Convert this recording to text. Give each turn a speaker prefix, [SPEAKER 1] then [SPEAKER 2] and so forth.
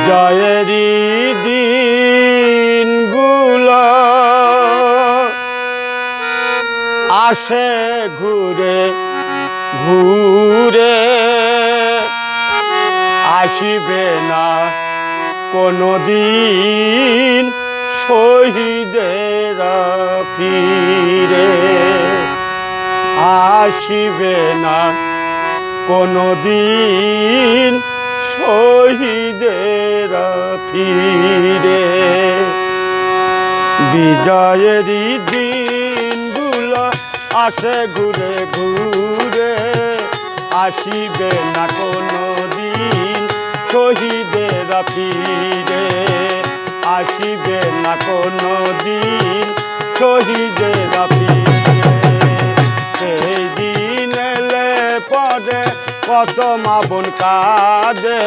[SPEAKER 1] বিজয়েরই দিনগুলো আসে ঘুরে ঘুরে, আসিবে না কোনদিন শহীদেরা ফিরে, আসিবে না কোনদিন শহীদেরা ফিরে। বিজয়েরই দিনগুলো আসে ঘুরে ঘুরে, আসিবে না কোনদিন শহীদেরা ফিরে, আসিবে না কোনদিন শহীদেরা ফিরে। সেই দিন এলে পরে কত মা বোন কাঁদে,